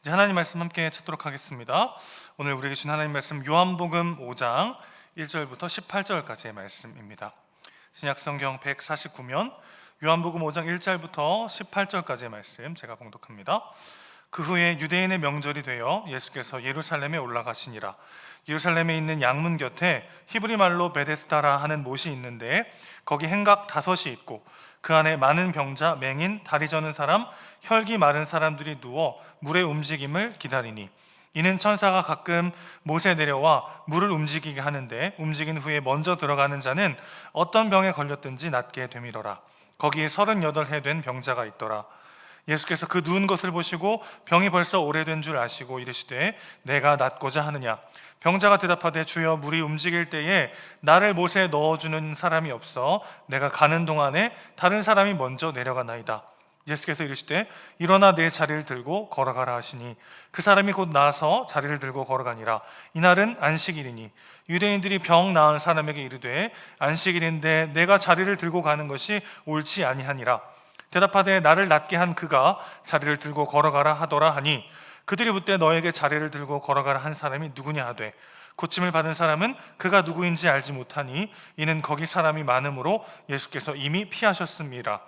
이제 하나님 말씀 함께 찾도록 하겠습니다. 오늘 우리에게 주신 하나님 말씀 요한복음 5장 1절부터 18절까지의 말씀입니다. 신약성경 149면 요한복음 5장 1절부터 18절까지의 말씀 제가 봉독합니다. 그 후에 유대인의 명절이 되어 예수께서 예루살렘에 올라가시니라. 예루살렘에 있는 양문 곁에 히브리 말로 베데스다라 하는 못이 있는데 거기 행각 5이 있고 그 안에 많은 병자, 맹인, 다리 저는 사람, 혈기 마른 사람들이 누워 물의 움직임을 기다리니 이는 천사가 가끔 못에 내려와 물을 움직이게 하는데 움직인 후에 먼저 들어가는 자는 어떤 병에 걸렸든지 낫게 되밀어라. 거기에 38해 된 병자가 있더라. 예수께서 그 누운 것을 보시고 병이 벌써 오래된 줄 아시고 이르시되 내가 낫고자 하느냐. 병자가 대답하되 주여 물이 움직일 때에 나를 못에 넣어주는 사람이 없어 내가 가는 동안에 다른 사람이 먼저 내려가나이다. 예수께서 이르시되 일어나 내 자리를 들고 걸어가라 하시니 그 사람이 곧 나아서 자리를 들고 걸어가니라. 이날은 안식일이니 유대인들이 병 나은 사람에게 이르되 안식일인데 내가 자리를 들고 가는 것이 옳지 아니하니라. 대답하되 나를 낫게 한 그가 자리를 들고 걸어가라 하더라 하니 그들이 묻되 너에게 자리를 들고 걸어가라 한 사람이 누구냐 하되 고침을 받은 사람은 그가 누구인지 알지 못하니 이는 거기 사람이 많음으로 예수께서 이미 피하셨음이라.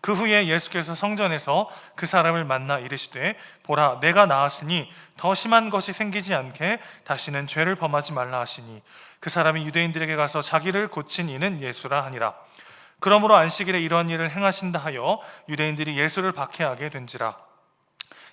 그 후에 예수께서 성전에서 그 사람을 만나 이르시되 보라 내가 나았으니 더 심한 것이 생기지 않게 다시는 죄를 범하지 말라 하시니 그 사람이 유대인들에게 가서 자기를 고친 이는 예수라 하니라. 그러므로 안식일에 이런 일을 행하신다 하여 유대인들이 예수를 박해하게 된지라.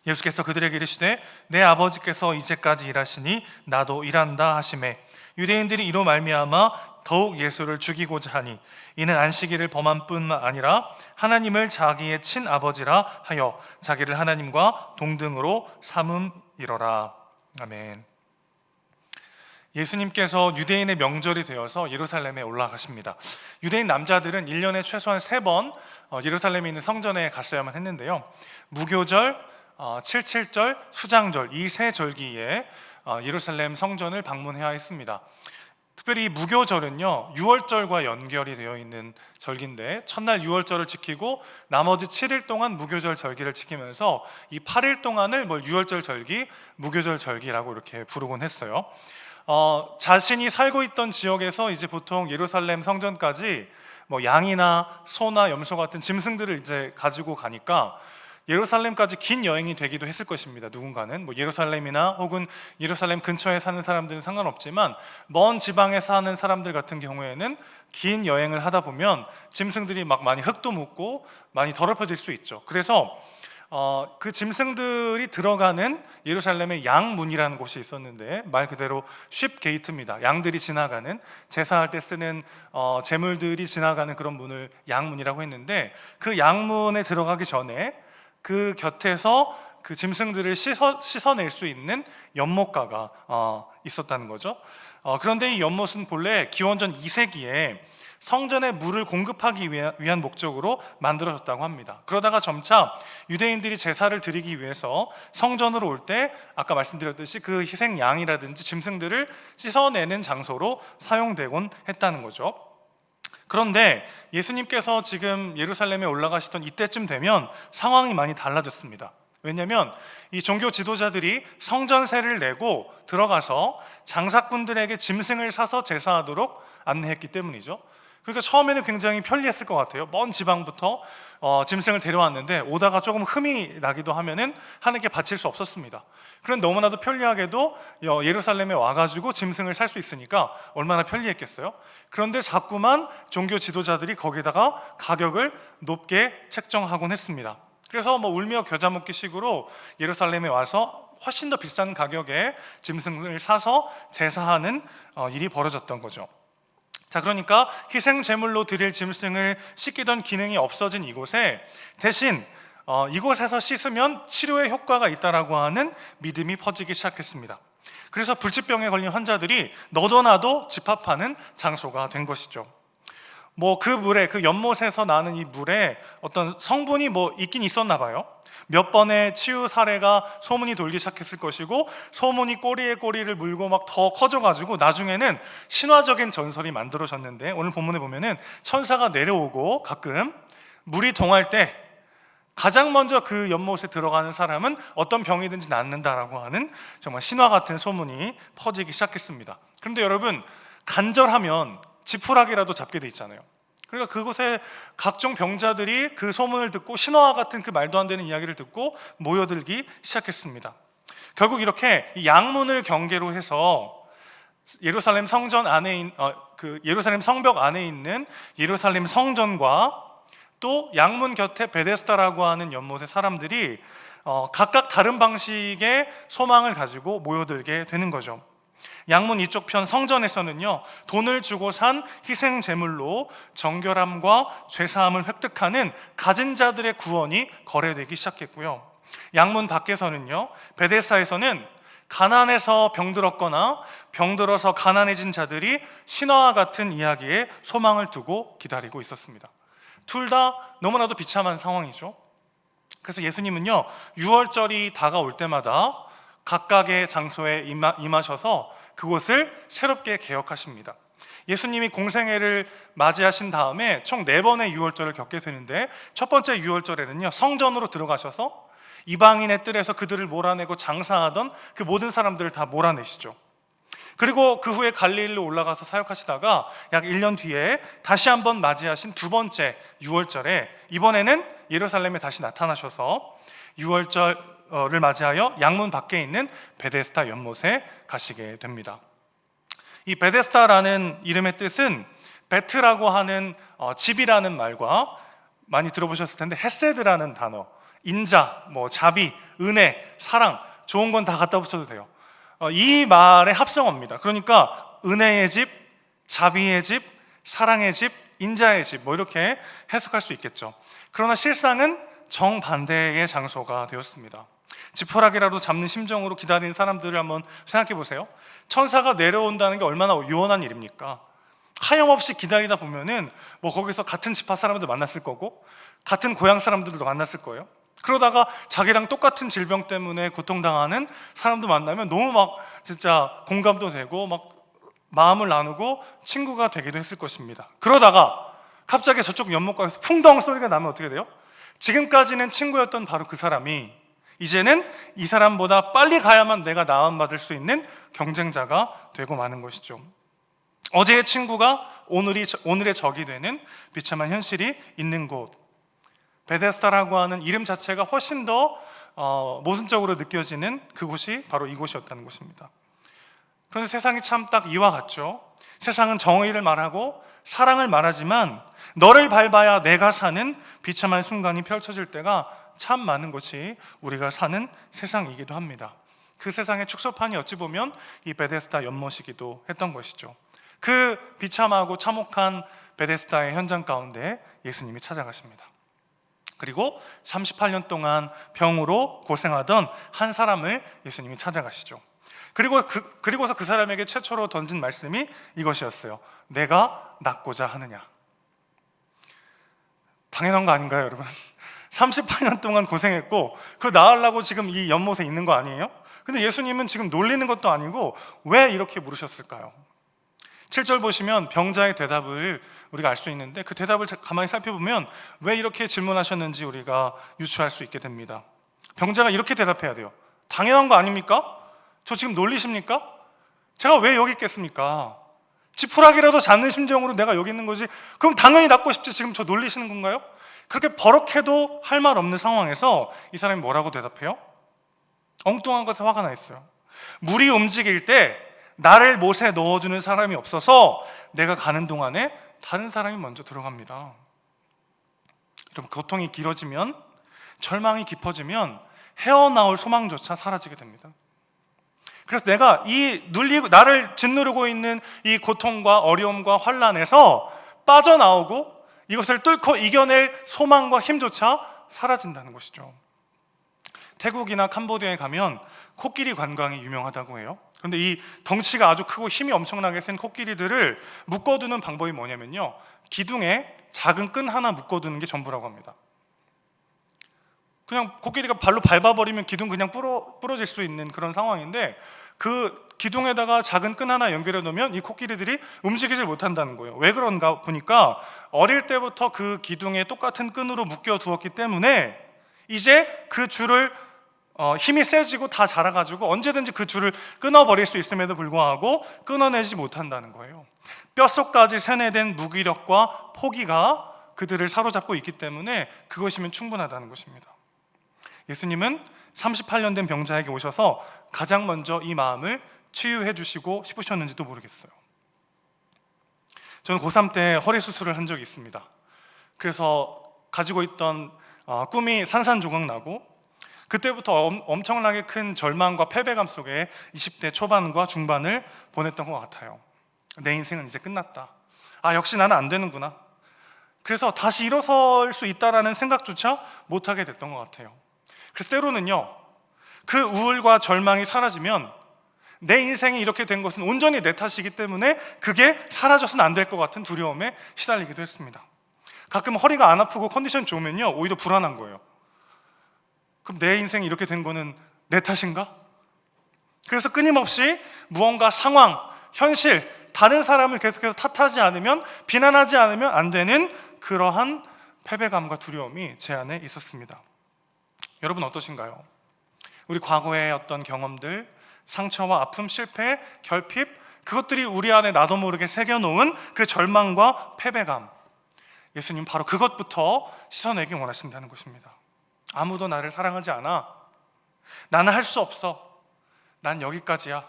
예수께서 그들에게 이르시되 내 아버지께서 이제까지 일하시니 나도 일한다 하시매 유대인들이 이로 말미암아 더욱 예수를 죽이고자 하니 이는 안식일을 범한 뿐만 아니라 하나님을 자기의 친아버지라 하여 자기를 하나님과 동등으로 삼음이로라. 아멘. 예수님께서 유대인의 명절이 되어서 예루살렘에 올라가십니다. 유대인 남자들은 1년에 최소한 3번 예루살렘에 있는 성전에 갔어야만 했는데요. 무교절, 칠칠절, 수장절 이 세 절기에 예루살렘 성전을 방문해야 했습니다. 특별히 무교절은요 6월절과 연결이 되어 있는 절기인데 첫날 6월절을 지키고 나머지 7일 동안 무교절 절기를 지키면서 이 8일 동안을 6월절 절기, 무교절 절기라고 이렇게 부르곤 했어요. 자신이 살고 있던 지역에서 이제 보통 예루살렘 성전까지 양이나 소나 염소 같은 짐승들을 이제 가지고 가니까 예루살렘까지 긴 여행이 되기도 했을 것입니다. 누군가는 예루살렘이나 혹은 예루살렘 근처에 사는 사람들은 상관없지만 먼 지방에 사는 사람들 같은 경우에는 긴 여행을 하다 보면 짐승들이 막 많이 흙도 묻고 많이 더럽혀질 수 있죠. 그래서 그 짐승들이 들어가는 예루살렘의 양문이라는 곳이 있었는데 말 그대로 쉽 게이트입니다. 양들이 지나가는 제사할 때 쓰는 제물들이 지나가는 그런 문을 양문이라고 했는데 그 양문에 들어가기 전에 그 곁에서 그 짐승들을 씻어낼 수 있는 연못가가 있었다는 거죠. 그런데 이 연못은 본래 기원전 2세기에 성전에 물을 공급하기 위한 목적으로 만들어졌다고 합니다. 그러다가 점차 유대인들이 제사를 드리기 위해서 성전으로 올 때 아까 말씀드렸듯이 그 희생 양이라든지 짐승들을 씻어내는 장소로 사용되곤 했다는 거죠. 그런데 예수님께서 지금 예루살렘에 올라가시던 이때쯤 되면 상황이 많이 달라졌습니다. 왜냐하면 이 종교 지도자들이 성전세를 내고 들어가서 장사꾼들에게 짐승을 사서 제사하도록 안내했기 때문이죠. 그러니까 처음에는 굉장히 편리했을 것 같아요. 먼 지방부터 짐승을 데려왔는데 오다가 조금 흠이 나기도 하면은 하나님께 바칠 수 없었습니다. 그런 너무나도 편리하게도 예루살렘에 와가지고 짐승을 살 수 있으니까 얼마나 편리했겠어요. 그런데 자꾸만 종교 지도자들이 거기다가 가격을 높게 책정하곤 했습니다. 그래서 울며 겨자 먹기 식으로 예루살렘에 와서 훨씬 더 비싼 가격에 짐승을 사서 제사하는 일이 벌어졌던 거죠. 자, 그러니까 희생 제물로 드릴 짐승을 씻기던 기능이 없어진 이곳에 대신 이곳에서 씻으면 치료에 효과가 있다라고 하는 믿음이 퍼지기 시작했습니다. 그래서 불치병에 걸린 환자들이 너도 나도 집합하는 장소가 된 것이죠. 그 물에, 그 연못에서 나는 이 물에 어떤 성분이 있긴 있었나 봐요. 몇 번의 치유 사례가 소문이 돌기 시작했을 것이고 소문이 꼬리에 꼬리를 물고 막 더 커져가지고 나중에는 신화적인 전설이 만들어졌는데 오늘 본문에 보면은 천사가 내려오고 가끔 물이 동할 때 가장 먼저 그 연못에 들어가는 사람은 어떤 병이든지 낫는다라고 하는 정말 신화 같은 소문이 퍼지기 시작했습니다. 그런데 여러분, 간절하면 지푸라기라도 잡게 돼 있잖아요. 그러니까 그곳에 각종 병자들이 그 소문을 듣고 신화와 같은 그 말도 안 되는 이야기를 듣고 모여들기 시작했습니다. 결국 이렇게 이 양문을 경계로 해서 예루살렘 성전 안에 그 예루살렘 성벽 안에 있는 예루살렘 성전과 또 양문 곁에 베데스다라고 하는 연못의 사람들이 각각 다른 방식의 소망을 가지고 모여들게 되는 거죠. 양문 이쪽 편 성전에서는요, 돈을 주고 산 희생 제물로 정결함과 죄사함을 획득하는 가진 자들의 구원이 거래되기 시작했고요. 양문 밖에서는요, 베데스다에서는 가난해서 병들었거나 병들어서 가난해진 자들이 신화와 같은 이야기에 소망을 두고 기다리고 있었습니다. 둘 다 너무나도 비참한 상황이죠. 그래서 예수님은요, 유월절이 다가올 때마다 각각의 장소에 임하셔서 그곳을 새롭게 개혁하십니다. 예수님이 공생애를 맞이하신 다음에 총 4번의 유월절을 겪게 되는데, 첫 번째 유월절에는요, 성전으로 들어가셔서 이방인의 뜰에서 그들을 몰아내고 장사하던 그 모든 사람들을 다 몰아내시죠. 그리고 그 후에 갈릴리로 올라가서 사역하시다가 약 1년 뒤에 다시 한번 맞이하신 두 번째 유월절에 이번에는 예루살렘에 다시 나타나셔서 유월절을 맞이하여 양문 밖에 있는 베데스다 연못에 가시게 됩니다. 이 베데스다라는 이름의 뜻은 베트라고 하는 집이라는 말과 많이 들어보셨을 텐데 헤세드라는 단어, 인자, 자비, 은혜, 사랑, 좋은 건 다 갖다 붙여도 돼요. 이 말의 합성어입니다. 그러니까 은혜의 집, 자비의 집, 사랑의 집, 인자의 집, 이렇게 해석할 수 있겠죠. 그러나 실상은 정반대의 장소가 되었습니다. 지푸라기라도 잡는 심정으로 기다리는 사람들을 한번 생각해 보세요. 천사가 내려온다는 게 얼마나 요원한 일입니까? 하염없이 기다리다 보면은 거기서 같은 지파 사람들 만났을 거고 같은 고향 사람들도 만났을 거예요. 그러다가 자기랑 똑같은 질병 때문에 고통당하는 사람도 만나면 너무 진짜 공감도 되고 마음을 나누고 친구가 되기도 했을 것입니다. 그러다가 갑자기 저쪽 연못가에서 풍덩 소리가 나면 어떻게 돼요? 지금까지는 친구였던 바로 그 사람이 이제는 이 사람보다 빨리 가야만 내가 나음받을 수 있는 경쟁자가 되고 마는 것이죠. 어제의 친구가 오늘의 적이 되는 비참한 현실이 있는 곳, 베데스다라고 하는 이름 자체가 훨씬 더 모순적으로 느껴지는 그곳이 바로 이곳이었다는 것입니다. 그런데 세상이 참 딱 이와 같죠. 세상은 정의를 말하고 사랑을 말하지만 너를 밟아야 내가 사는 비참한 순간이 펼쳐질 때가 참 많은 것이 우리가 사는 세상이기도 합니다. 그 세상의 축소판이 어찌 보면 이 베데스다 연못이기도 했던 것이죠. 그 비참하고 참혹한 베데스다의 현장 가운데 예수님이 찾아가십니다. 그리고 38년 동안 병으로 고생하던 한 사람을 예수님이 찾아가시죠. 그리고서 그 사람에게 최초로 던진 말씀이 이것이었어요. 내가 낫고자 하느냐. 당연한 거 아닌가요, 여러분? 38년 동안 고생했고 그걸 나으려고 지금 이 연못에 있는 거 아니에요? 근데 예수님은 지금 놀리는 것도 아니고 왜 이렇게 물으셨을까요? 7절 보시면 병자의 대답을 우리가 알 수 있는데 그 대답을 가만히 살펴보면 왜 이렇게 질문하셨는지 우리가 유추할 수 있게 됩니다. 병자가 이렇게 대답해야 돼요. 당연한 거 아닙니까? 저 지금 놀리십니까? 제가 왜 여기 있겠습니까? 지푸라기라도 잡는 심정으로 내가 여기 있는 거지. 그럼 당연히 낫고 싶지. 지금 저 놀리시는 건가요? 그렇게 버럭해도 할 말 없는 상황에서 이 사람이 뭐라고 대답해요? 엉뚱한 것에 화가 나 있어요. 물이 움직일 때 나를 못에 넣어주는 사람이 없어서 내가 가는 동안에 다른 사람이 먼저 들어갑니다. 그럼 고통이 길어지면, 절망이 깊어지면 헤어나올 소망조차 사라지게 됩니다. 그래서 내가 나를 짓누르고 있는 이 고통과 어려움과 환난에서 빠져나오고 이것을 뚫고 이겨낼 소망과 힘조차 사라진다는 것이죠. 태국이나 캄보디아에 가면 코끼리 관광이 유명하다고 해요. 그런데 이 덩치가 아주 크고 힘이 엄청나게 센 코끼리들을 묶어두는 방법이 뭐냐면요, 기둥에 작은 끈 하나 묶어두는 게 전부라고 합니다. 그냥 코끼리가 발로 밟아버리면 기둥 그냥 부러질 수 있는 그런 상황인데 그 기둥에다가 작은 끈 하나 연결해 놓으면 이 코끼리들이 움직이질 못한다는 거예요. 왜 그런가 보니까 어릴 때부터 그 기둥에 똑같은 끈으로 묶여 두었기 때문에 이제 그 줄을 힘이 세지고 다 자라가지고 언제든지 그 줄을 끊어버릴 수 있음에도 불구하고 끊어내지 못한다는 거예요. 뼛속까지 세뇌된 무기력과 포기가 그들을 사로잡고 있기 때문에 그것이면 충분하다는 것입니다. 예수님은 38년 된 병자에게 오셔서 가장 먼저 이 마음을 치유해 주시고 싶으셨는지도 모르겠어요. 저는 고3 때 허리 수술을 한 적이 있습니다. 그래서 가지고 있던 꿈이 산산조각 나고 그때부터 엄청나게 큰 절망과 패배감 속에 20대 초반과 중반을 보냈던 것 같아요. 내 인생은 이제 끝났다. 역시 나는 안 되는구나. 그래서 다시 일어설 수 있다라는 생각조차 못하게 됐던 것 같아요. 그래서 때로는요, 그 우울과 절망이 사라지면 내 인생이 이렇게 된 것은 온전히 내 탓이기 때문에 그게 사라져서는 안 될 것 같은 두려움에 시달리기도 했습니다. 가끔 허리가 안 아프고 컨디션 좋으면요, 오히려 불안한 거예요. 그럼 내 인생이 이렇게 된 거는 내 탓인가? 그래서 끊임없이 무언가 상황, 현실, 다른 사람을 계속해서 탓하지 않으면, 비난하지 않으면 안 되는 그러한 패배감과 두려움이 제 안에 있었습니다. 여러분 어떠신가요? 우리 과거의 어떤 경험들, 상처와 아픔, 실패, 결핍, 그것들이 우리 안에 나도 모르게 새겨놓은 그 절망과 패배감, 예수님 바로 그것부터 씻어내기 원하신다는 것입니다. 아무도 나를 사랑하지 않아. 나는 할 수 없어. 난 여기까지야.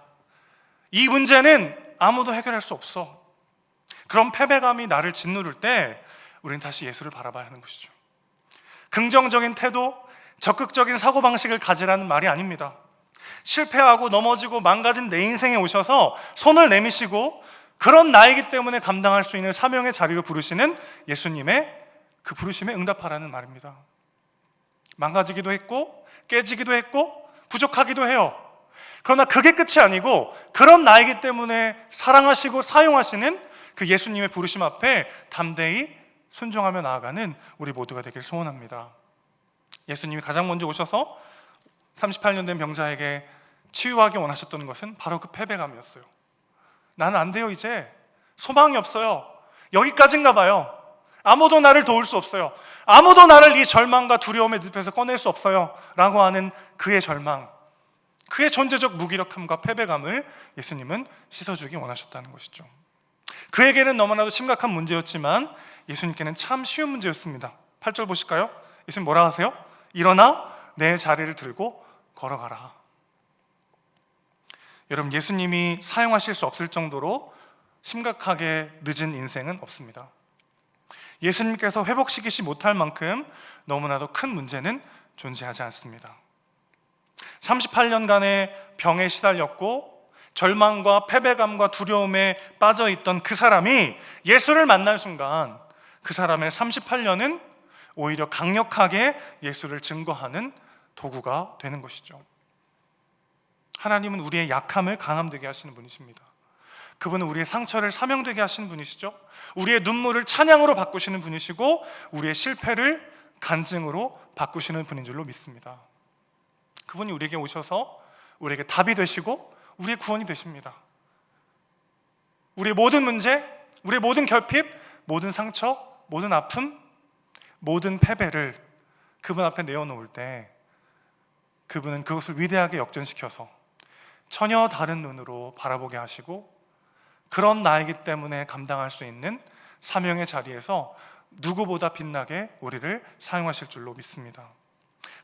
이 문제는 아무도 해결할 수 없어. 그런 패배감이 나를 짓누를 때 우리는 다시 예수를 바라봐야 하는 것이죠. 긍정적인 태도, 적극적인 사고방식을 가지라는 말이 아닙니다. 실패하고 넘어지고 망가진 내 인생에 오셔서 손을 내미시고 그런 나이기 때문에 감당할 수 있는 사명의 자리로 부르시는 예수님의 그 부르심에 응답하라는 말입니다. 망가지기도 했고 깨지기도 했고 부족하기도 해요. 그러나 그게 끝이 아니고 그런 나이기 때문에 사랑하시고 사용하시는 그 예수님의 부르심 앞에 담대히 순종하며 나아가는 우리 모두가 되길 소원합니다. 예수님이 가장 먼저 오셔서 38년 된 병자에게 치유하기 원하셨던 것은 바로 그 패배감이었어요. 나는 안 돼요. 이제 소망이 없어요. 여기까지인가 봐요. 아무도 나를 도울 수 없어요. 아무도 나를 이 절망과 두려움의 늪에서 꺼낼 수 없어요 라고 하는 그의 절망, 그의 존재적 무기력함과 패배감을 예수님은 씻어주기 원하셨다는 것이죠. 그에게는 너무나도 심각한 문제였지만 예수님께는 참 쉬운 문제였습니다. 8절 보실까요? 예수님 뭐라 하세요? 일어나 내 자리를 들고 걸어가라. 여러분, 예수님이 사용하실 수 없을 정도로 심각하게 늦은 인생은 없습니다. 예수님께서 회복시키지 못할 만큼 너무나도 큰 문제는 존재하지 않습니다. 38년간의 병에 시달렸고 절망과 패배감과 두려움에 빠져있던 그 사람이 예수를 만날 순간 그 사람의 38년은 오히려 강력하게 예수를 증거하는 도구가 되는 것이죠. 하나님은 우리의 약함을 강함되게 하시는 분이십니다. 그분은 우리의 상처를 사명되게 하시는 분이시죠. 우리의 눈물을 찬양으로 바꾸시는 분이시고 우리의 실패를 간증으로 바꾸시는 분인 줄로 믿습니다. 그분이 우리에게 오셔서 우리에게 답이 되시고 우리의 구원이 되십니다. 우리의 모든 문제, 우리의 모든 결핍, 모든 상처, 모든 아픔, 모든 패배를 그분 앞에 내어놓을 때 그분은 그것을 위대하게 역전시켜서 전혀 다른 눈으로 바라보게 하시고 그런 나이기 때문에 감당할 수 있는 사명의 자리에서 누구보다 빛나게 우리를 사용하실 줄로 믿습니다.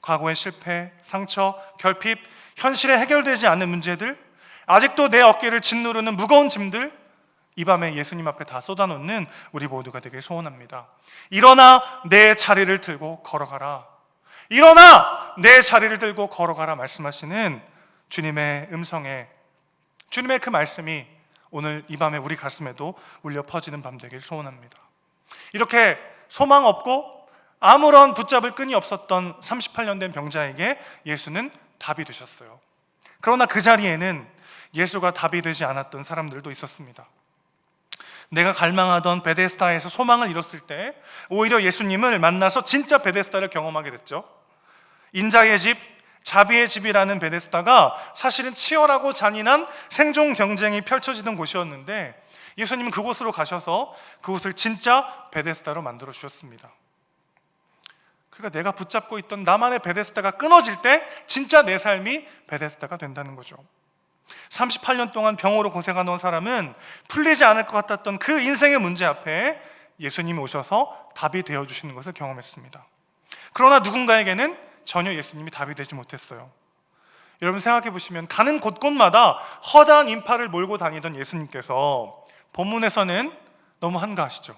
과거의 실패, 상처, 결핍, 현실에 해결되지 않는 문제들, 아직도 내 어깨를 짓누르는 무거운 짐들, 이 밤에 예수님 앞에 다 쏟아놓는 우리 모두가 되길 소원합니다. 일어나 내 자리를 들고 걸어가라. 일어나 내 자리를 들고 걸어가라 말씀하시는 주님의 음성에, 주님의 그 말씀이 오늘 이 밤에 우리 가슴에도 울려 퍼지는 밤 되길 소원합니다. 이렇게 소망 없고 아무런 붙잡을 끈이 없었던 38년 된 병자에게 예수는 답이 되셨어요. 그러나 그 자리에는 예수가 답이 되지 않았던 사람들도 있었습니다. 내가 갈망하던 베데스다에서 소망을 잃었을 때 오히려 예수님을 만나서 진짜 베데스다를 경험하게 됐죠. 인자의 집, 자비의 집이라는 베데스다가 사실은 치열하고 잔인한 생존 경쟁이 펼쳐지던 곳이었는데 예수님은 그곳으로 가셔서 그곳을 진짜 베데스다로 만들어 주셨습니다. 그러니까 내가 붙잡고 있던 나만의 베데스다가 끊어질 때 진짜 내 삶이 베데스다가 된다는 거죠. 38년 동안 병으로 고생하던 사람은 풀리지 않을 것 같았던 그 인생의 문제 앞에 예수님이 오셔서 답이 되어주시는 것을 경험했습니다. 그러나 누군가에게는 전혀 예수님이 답이 되지 못했어요. 여러분 생각해 보시면 가는 곳곳마다 허다한 인파를 몰고 다니던 예수님께서 본문에서는 너무 한가하시죠.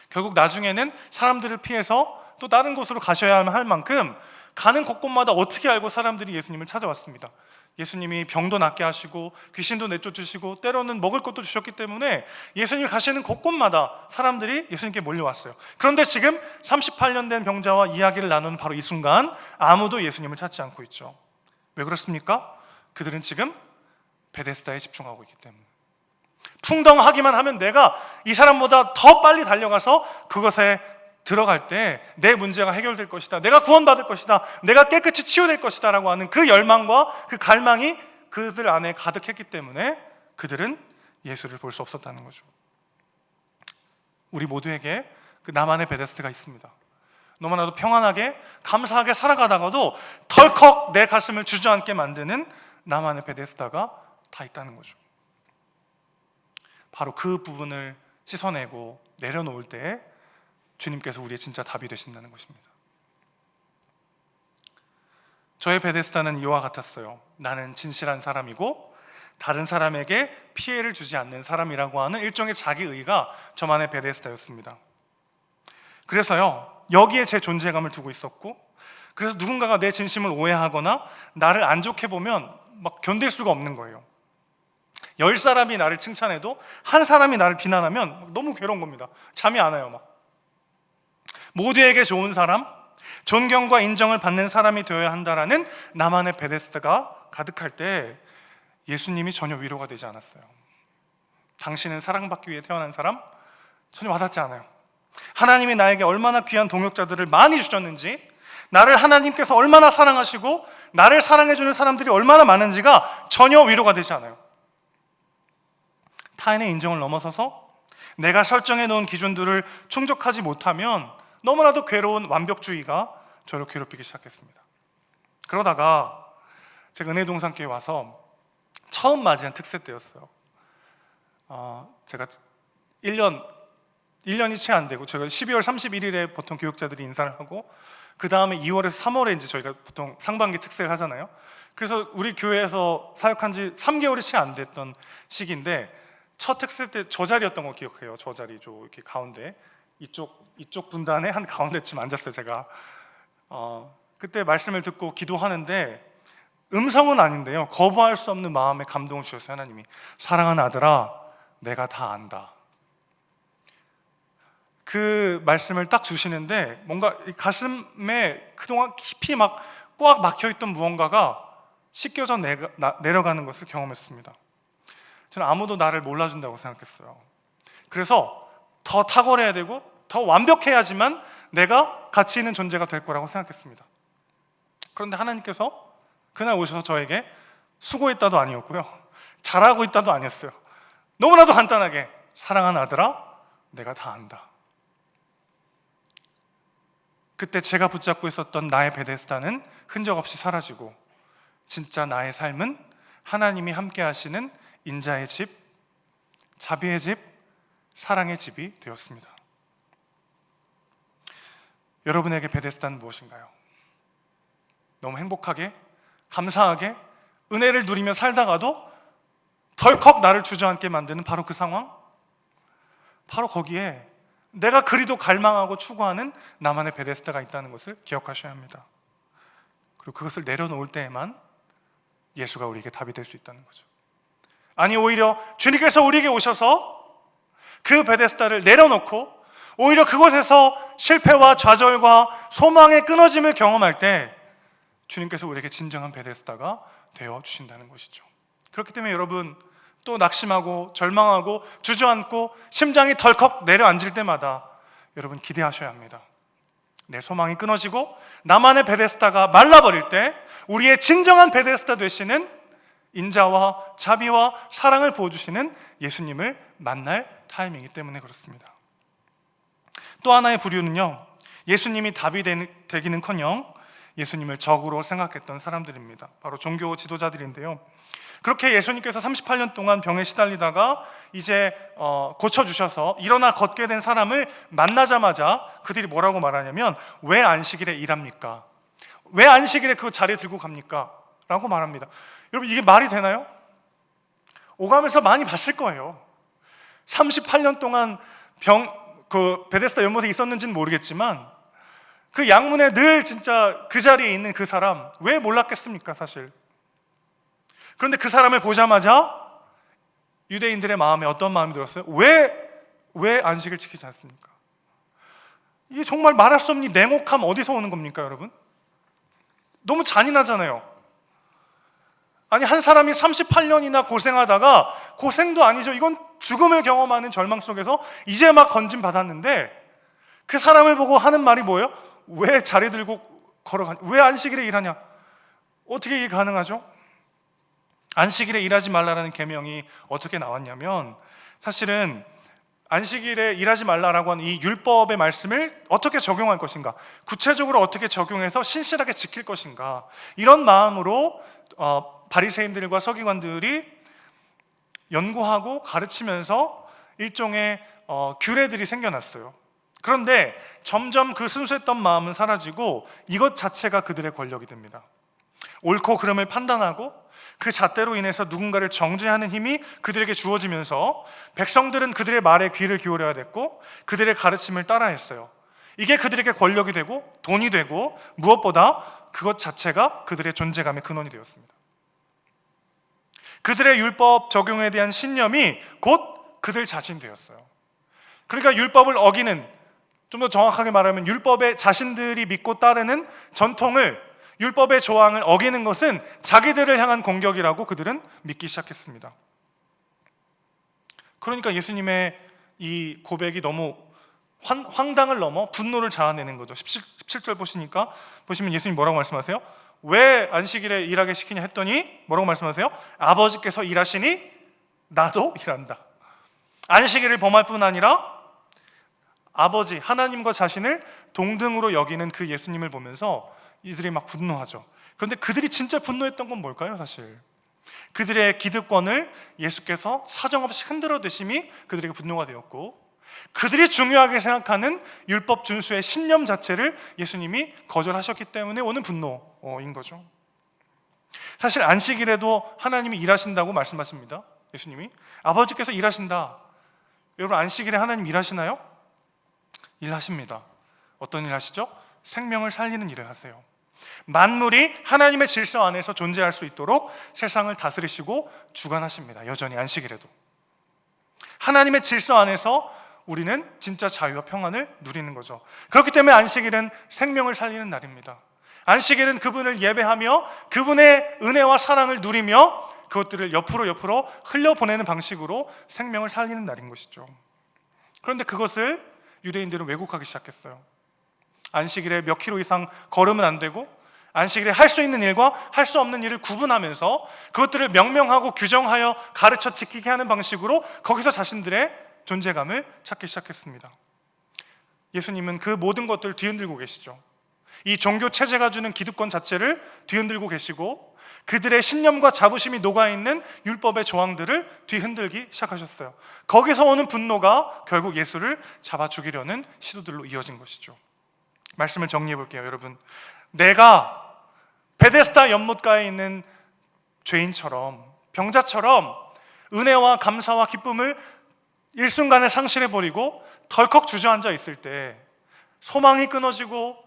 결국 나중에는 사람들을 피해서 또 다른 곳으로 가셔야 할 만큼 가는 곳곳마다 어떻게 알고 사람들이 예수님을 찾아왔습니다. 예수님이 병도 낫게 하시고 귀신도 내쫓으시고 때로는 먹을 것도 주셨기 때문에 예수님이 가시는 곳곳마다 사람들이 예수님께 몰려왔어요. 그런데 지금 38년 된 병자와 이야기를 나누는 바로 이 순간 아무도 예수님을 찾지 않고 있죠. 왜 그렇습니까? 그들은 지금 베데스다에 집중하고 있기 때문에. 풍덩하기만 하면 내가 이 사람보다 더 빨리 달려가서 그것에 들어갈 때 내 문제가 해결될 것이다, 내가 구원받을 것이다, 내가 깨끗이 치유될 것이다 라고 하는 그 열망과 그 갈망이 그들 안에 가득했기 때문에 그들은 예수를 볼 수 없었다는 거죠. 우리 모두에게 그 나만의 베데스다가 있습니다. 너무나도 평안하게 감사하게 살아가다가도 덜컥 내 가슴을 주저앉게 만드는 나만의 베데스다가 다 있다는 거죠. 바로 그 부분을 씻어내고 내려놓을 때 주님께서 우리의 진짜 답이 되신다는 것입니다. 저의 베데스다는 이와 같았어요. 나는 진실한 사람이고 다른 사람에게 피해를 주지 않는 사람이라고 하는 일종의 자기의가 저만의 베데스다였습니다. 그래서요, 여기에 제 존재감을 두고 있었고, 그래서 누군가가 내 진심을 오해하거나 나를 안 좋게 보면 막 견딜 수가 없는 거예요. 10사람이 나를 칭찬해도 한 사람이 나를 비난하면 너무 괴로운 겁니다. 잠이 안 와요. 막 모두에게 좋은 사람, 존경과 인정을 받는 사람이 되어야 한다라는 나만의 베데스다가 가득할 때 예수님이 전혀 위로가 되지 않았어요. 당신은 사랑받기 위해 태어난 사람? 전혀 와닿지 않아요. 하나님이 나에게 얼마나 귀한 동역자들을 많이 주셨는지, 나를 하나님께서 얼마나 사랑하시고 나를 사랑해주는 사람들이 얼마나 많은지가 전혀 위로가 되지 않아요. 타인의 인정을 넘어서서 내가 설정해 놓은 기준들을 충족하지 못하면 너무나도 괴로운 완벽주의가 저를 괴롭히기 시작했습니다. 그러다가 제가 은혜동산교회 와서 처음 맞이한 특세 때였어요. 제가 1년이 채 안 되고, 제가 12월 31일에 보통 교육자들이 인사를 하고 그 다음에 2월에서 3월에 이제 저희가 보통 상반기 특세를 하잖아요. 그래서 우리 교회에서 사역한 지 3개월이 채 안 됐던 시기인데 첫 특세 때 저 자리였던 거 기억해요. 저 자리 이렇게 가운데 이쪽 분단의 한 가운데쯤 앉았어요. 제가 그때 말씀을 듣고 기도하는데 음성은 아닌데요, 거부할 수 없는 마음의 감동을 주셨어요. 하나님이 사랑하는 아들아, 내가 다 안다. 그 말씀을 딱 주시는데 뭔가 가슴에 그동안 깊이 막 꽉 막혀있던 무언가가 씻겨져 내려가는 것을 경험했습니다. 저는 아무도 나를 몰라준다고 생각했어요. 그래서 더 탁월해야 되고 더 완벽해야지만 내가 가치 있는 존재가 될 거라고 생각했습니다. 그런데 하나님께서 그날 오셔서 저에게 수고했다도 아니었고요, 잘하고 있다도 아니었어요. 너무나도 간단하게 사랑하는 아들아, 내가 다 안다. 그때 제가 붙잡고 있었던 나의 베데스다는 흔적 없이 사라지고 진짜 나의 삶은 하나님이 함께 하시는 인자의 집, 자비의 집, 사랑의 집이 되었습니다. 여러분에게 베데스다는 무엇인가요? 너무 행복하게, 감사하게, 은혜를 누리며 살다가도 덜컥 나를 주저앉게 만드는 바로 그 상황? 바로 거기에 내가 그리도 갈망하고 추구하는 나만의 베데스다가 있다는 것을 기억하셔야 합니다. 그리고 그것을 내려놓을 때에만 예수가 우리에게 답이 될 수 있다는 거죠. 아니, 오히려 주님께서 우리에게 오셔서 그 베데스다를 내려놓고 오히려 그곳에서 실패와 좌절과 소망의 끊어짐을 경험할 때 주님께서 우리에게 진정한 베데스다가 되어 주신다는 것이죠. 그렇기 때문에 여러분, 또 낙심하고 절망하고 주저앉고 심장이 덜컥 내려앉을 때마다 여러분 기대하셔야 합니다. 내 소망이 끊어지고 나만의 베데스다가 말라버릴 때 우리의 진정한 베데스다 되시는 인자와 자비와 사랑을 부어주시는 예수님을 만날 타임이기 때문에 그렇습니다. 또 하나의 부류는요, 예수님이 답이 되기는커녕 예수님을 적으로 생각했던 사람들입니다. 바로 종교 지도자들인데요. 그렇게 예수님께서 38년 동안 병에 시달리다가 이제 고쳐주셔서 일어나 걷게 된 사람을 만나자마자 그들이 뭐라고 말하냐면, 왜 안식일에 일합니까? 왜 안식일에 그 자리에 들고 갑니까? 라고 말합니다. 여러분, 이게 말이 되나요? 오가면서 많이 봤을 거예요. 38년 동안 베데스다 연못에 있었는지는 모르겠지만 그 양문에 늘 진짜 그 자리에 있는 그 사람, 왜 몰랐겠습니까, 사실. 그런데 그 사람을 보자마자 유대인들의 마음에 어떤 마음이 들었어요? 왜 안식을 지키지 않습니까? 이게 정말 말할 수 없는 냉혹함 어디서 오는 겁니까, 여러분? 너무 잔인하잖아요. 아니, 한 사람이 38년이나 고생하다가, 고생도 아니죠, 이건 죽음을 경험하는 절망 속에서 이제 막 건짐받았는데 그 사람을 보고 하는 말이 뭐예요? 왜 자리 들고 걸어가냐? 왜 안식일에 일하냐? 어떻게 이게 가능하죠? 안식일에 일하지 말라라는 계명이 어떻게 나왔냐면, 사실은 안식일에 일하지 말라라고 하는 이 율법의 말씀을 어떻게 적용할 것인가, 구체적으로 어떻게 적용해서 신실하게 지킬 것인가, 이런 마음으로 바리새인들과 서기관들이 연구하고 가르치면서 일종의 규례들이 생겨났어요. 그런데 점점 그 순수했던 마음은 사라지고 이것 자체가 그들의 권력이 됩니다. 옳고 그름을 판단하고 그 잣대로 인해서 누군가를 정죄하는 힘이 그들에게 주어지면서 백성들은 그들의 말에 귀를 기울여야 됐고 그들의 가르침을 따라했어요. 이게 그들에게 권력이 되고 돈이 되고 무엇보다 그것 자체가 그들의 존재감의 근원이 되었습니다. 그들의 율법 적용에 대한 신념이 곧 그들 자신 되었어요. 그러니까 율법을 어기는, 좀 더 정확하게 말하면 율법에 자신들이 믿고 따르는 전통을, 율법의 조항을 어기는 것은 자기들을 향한 공격이라고 그들은 믿기 시작했습니다. 그러니까 예수님의 이 고백이 너무 황당을 넘어 분노를 자아내는 거죠. 17절 보시면 예수님 뭐라고 말씀하세요? 왜 안식일에 일하게 시키냐 했더니 뭐라고 말씀하세요? 아버지께서 일하시니 나도 일한다. 안식일을 범할 뿐 아니라 아버지 하나님과 자신을 동등으로 여기는 그 예수님을 보면서 이들이 막 분노하죠. 그런데 그들이 진짜 분노했던 건 뭘까요? 사실 그들의 기득권을 예수께서 사정없이 흔들어 대심이 그들에게 분노가 되었고, 그들이 중요하게 생각하는 율법 준수의 신념 자체를 예수님이 거절하셨기 때문에 오는 분노인 거죠. 사실 안식일에도 하나님이 일하신다고 말씀하십니다. 예수님이 아버지께서 일하신다. 여러분, 안식일에 하나님 일하시나요? 일하십니다. 어떤 일 하시죠? 생명을 살리는 일을 하세요. 만물이 하나님의 질서 안에서 존재할 수 있도록 세상을 다스리시고 주관하십니다. 여전히 안식일에도 하나님의 질서 안에서 우리는 진짜 자유와 평안을 누리는 거죠. 그렇기 때문에 안식일은 생명을 살리는 날입니다. 안식일은 그분을 예배하며 그분의 은혜와 사랑을 누리며 그것들을 옆으로 흘려보내는 방식으로 생명을 살리는 날인 것이죠. 그런데 그것을 유대인들은 왜곡하기 시작했어요. 안식일에 몇 킬로 이상 걸으면 안 되고, 안식일에 할 수 있는 일과 할 수 없는 일을 구분하면서 그것들을 명명하고 규정하여 가르쳐 지키게 하는 방식으로 거기서 자신들의 존재감을 찾기 시작했습니다. 예수님은 그 모든 것들을 뒤흔들고 계시죠. 이 종교 체제가 주는 기득권 자체를 뒤흔들고 계시고 그들의 신념과 자부심이 녹아있는 율법의 조항들을 뒤흔들기 시작하셨어요. 거기서 오는 분노가 결국 예수를 잡아 죽이려는 시도들로 이어진 것이죠. 말씀을 정리해 볼게요. 여러분, 내가 베데스다 연못가에 있는 죄인처럼, 병자처럼 은혜와 감사와 기쁨을 일순간에 상실해버리고 덜컥 주저앉아 있을 때, 소망이 끊어지고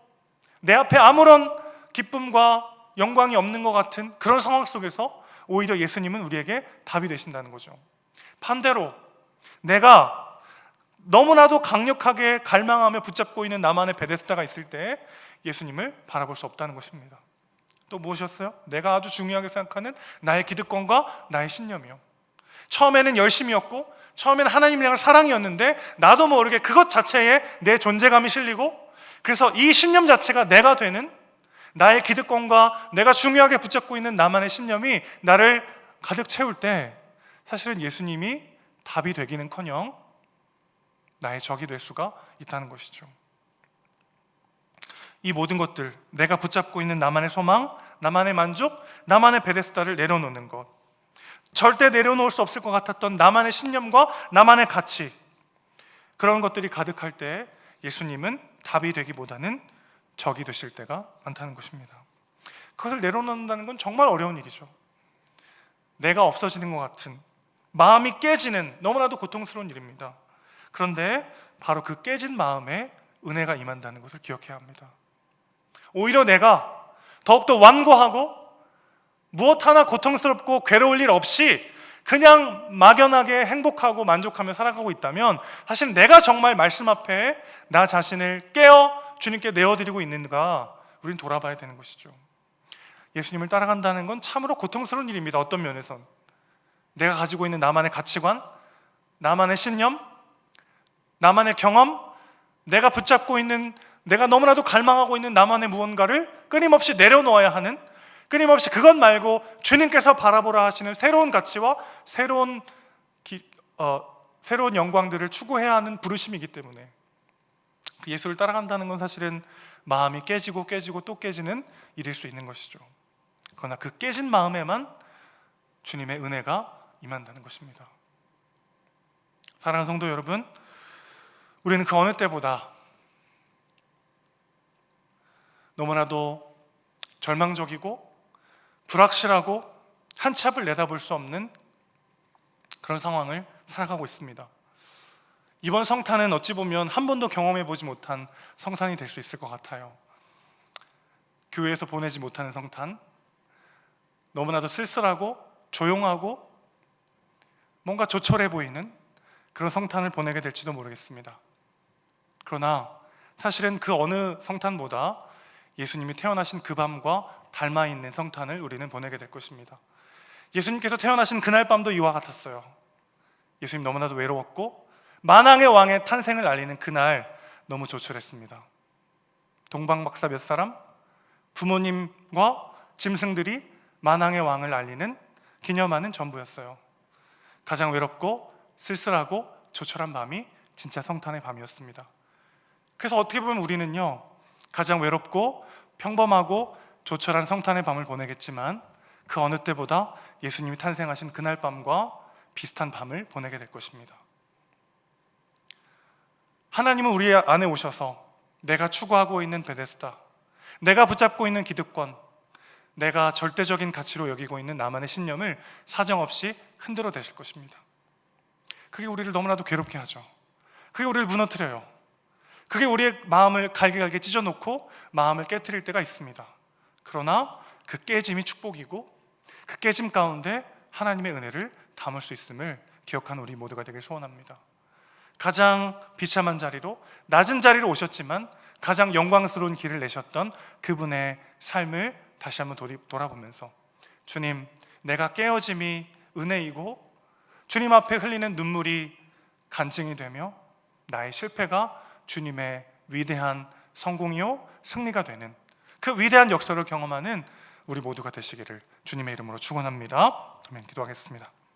내 앞에 아무런 기쁨과 영광이 없는 것 같은 그런 상황 속에서 오히려 예수님은 우리에게 답이 되신다는 거죠. 반대로 내가 너무나도 강력하게 갈망하며 붙잡고 있는 나만의 베데스다가 있을 때 예수님을 바라볼 수 없다는 것입니다. 또 무엇이었어요? 내가 아주 중요하게 생각하는 나의 기득권과 나의 신념이요. 처음에는 열심이었고 처음에는 하나님을 향한 사랑이었는데 나도 모르게 그것 자체에 내 존재감이 실리고, 그래서 이 신념 자체가 내가 되는, 나의 기득권과 내가 중요하게 붙잡고 있는 나만의 신념이 나를 가득 채울 때 사실은 예수님이 답이 되기는커녕 나의 적이 될 수가 있다는 것이죠. 이 모든 것들, 내가 붙잡고 있는 나만의 소망, 나만의 만족, 나만의 베데스다를 내려놓는 것, 절대 내려놓을 수 없을 것 같았던 나만의 신념과 나만의 가치, 그런 것들이 가득할 때 예수님은 답이 되기보다는 적이 되실 때가 많다는 것입니다. 그것을 내려놓는다는 건 정말 어려운 일이죠. 내가 없어지는 것 같은, 마음이 깨지는 너무나도 고통스러운 일입니다. 그런데 바로 그 깨진 마음에 은혜가 임한다는 것을 기억해야 합니다. 오히려 내가 더욱더 완고하고 무엇 하나 고통스럽고 괴로울 일 없이 그냥 막연하게 행복하고 만족하며 살아가고 있다면 사실 내가 정말 말씀 앞에 나 자신을 깨어 주님께 내어드리고 있는가, 우린 돌아봐야 되는 것이죠. 예수님을 따라간다는 건 참으로 고통스러운 일입니다. 어떤 면에선 내가 가지고 있는 나만의 가치관, 나만의 신념, 나만의 경험, 내가 붙잡고 있는, 내가 너무나도 갈망하고 있는 나만의 무언가를 끊임없이 내려놓아야 하는, 끊임없이 그것 말고 주님께서 바라보라 하시는 새로운 가치와 새로운 영광들을 추구해야 하는 부르심이기 때문에 그 예수를 따라간다는 건 사실은 마음이 깨지고 또 깨지는 일일 수 있는 것이죠. 그러나 그 깨진 마음에만 주님의 은혜가 임한다는 것입니다. 사랑하는 성도 여러분, 우리는 그 어느 때보다 너무나도 절망적이고 불확실하고 한치 앞을 내다볼 수 없는 그런 상황을 살아가고 있습니다. 이번 성탄은 어찌 보면 한 번도 경험해 보지 못한 성탄이 될 수 있을 것 같아요. 교회에서 보내지 못하는 성탄, 너무나도 쓸쓸하고 조용하고 뭔가 조촐해 보이는 그런 성탄을 보내게 될지도 모르겠습니다. 그러나 사실은 그 어느 성탄보다 예수님이 태어나신 그 밤과 닮아 있는 성탄을 우리는 보내게 될 것입니다. 예수님께서 태어나신 그날 밤도 이와 같았어요. 예수님 너무나도 외로웠고 만왕의 왕의 탄생을 알리는 그날 너무 조촐했습니다. 동방박사 몇 사람, 부모님과 짐승들이 만왕의 왕을 알리는 기념하는 전부였어요. 가장 외롭고 쓸쓸하고 조촐한 밤이 진짜 성탄의 밤이었습니다. 그래서 어떻게 보면 우리는요, 가장 외롭고 평범하고 조촐한 성탄의 밤을 보내겠지만 그 어느 때보다 예수님이 탄생하신 그날 밤과 비슷한 밤을 보내게 될 것입니다. 하나님은 우리 안에 오셔서 내가 추구하고 있는 베데스다, 내가 붙잡고 있는 기득권, 내가 절대적인 가치로 여기고 있는 나만의 신념을 사정없이 흔들어 대실 것입니다. 그게 우리를 너무나도 괴롭게 하죠. 그게 우리를 무너뜨려요. 그게 우리의 마음을 갈게 찢어놓고 마음을 깨트릴 때가 있습니다. 그러나 그 깨짐이 축복이고 그 깨짐 가운데 하나님의 은혜를 담을 수 있음을 기억하는 우리 모두가 되길 소원합니다. 가장 비참한 자리로, 낮은 자리로 오셨지만 가장 영광스러운 길을 내셨던 그분의 삶을 다시 한번 돌아보면서 주님, 내가 깨어짐이 은혜이고 주님 앞에 흘리는 눈물이 간증이 되며 나의 실패가 주님의 위대한 성공이요 승리가 되는 그 위대한 역사를 경험하는 우리 모두가 되시기를 주님의 이름으로 축원합니다. 아멘. 기도하겠습니다.